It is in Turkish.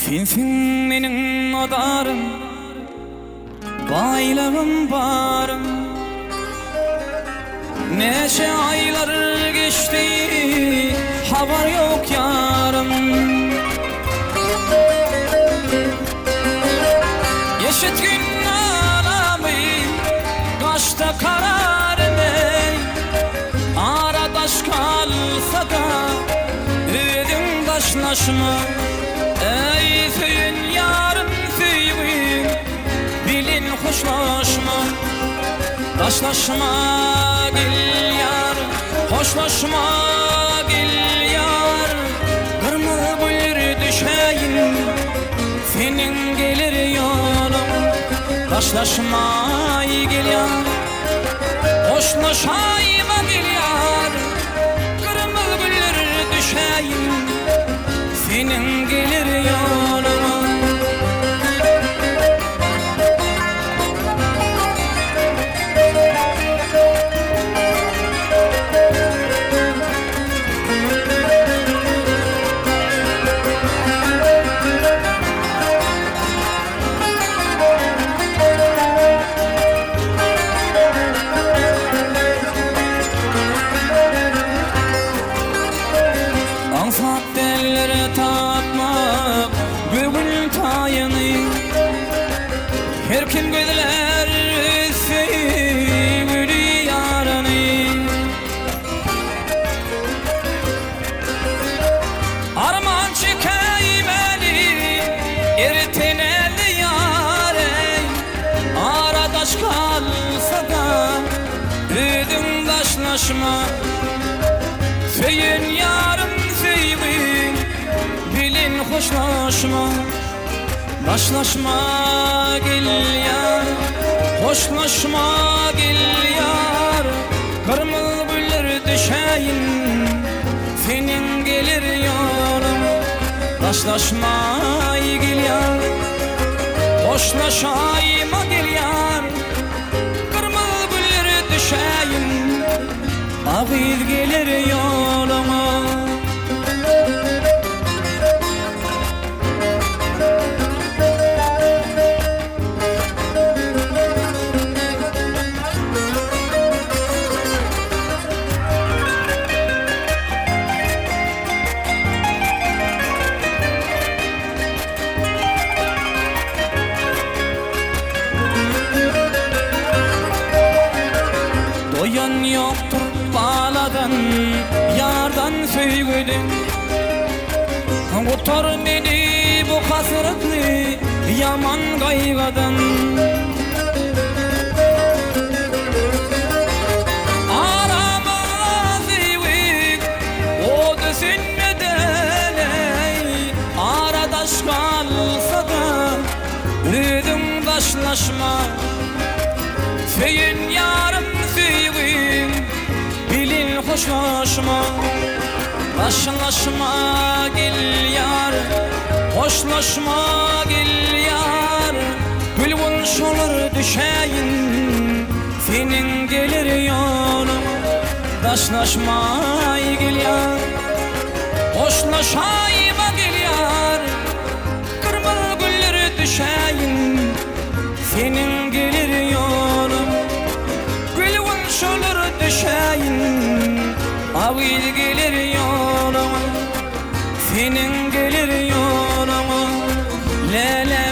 Sensin menin adarım, baylığım barım. Neçe aylar geçti, haber yok yarım. Yeşit gün alamı, kaçta kararımı. Aradaş kalsa da, ödüm taşlaşma. Ey söyün yarım söyün, bilin hoşlaşma. Taşlaşma gel yar, hoşlaşma gel yar. Kırmızı buyur düşeyin, senin gelir yolun. Taşlaşma gel yar, hoşlaşayma gel yar. Kırmızı buyur düşeyin, senin gelir yolun. Ansat dellere tapmak bugün tayını. Her kim gözler sevgili yarını. Arman çekeymeli erteneli yare. Aradaş kalsa da ödüm taşlaşma. Söyün yarım söyün, bilin hoşlaşma. Taşlaşma gel yar, hoşlaşma gel yar. Kırmızı güller düşeyin, senin gelir yolun. Taşlaşma gel yar, hoşlaşayma gel yar. Kırmızı güller düşeyin, ağır gelir yoluma. Doyan yoktur baladan, yardan söygüdün. Kurtar beni bu hasretli yaman kaygadan. Arama sevik, o düşünmeden ey. Aradaş kalsa da ödüm taşlaşma. Söyün yarım söyün, bilin hoşlaşma. Taşlaşma gel yar, hoşlaşma gel yar. Gülbün şolur düşeyin, senin gelir yolun. Taşlaşma gel yar, hoşlaşayma gel yar. Kırmızı güller düşeyin, senin gelir yolun. Gülbün şolur düşeyin, ağır gelir yoluma. Senin gelir yoluma. Le le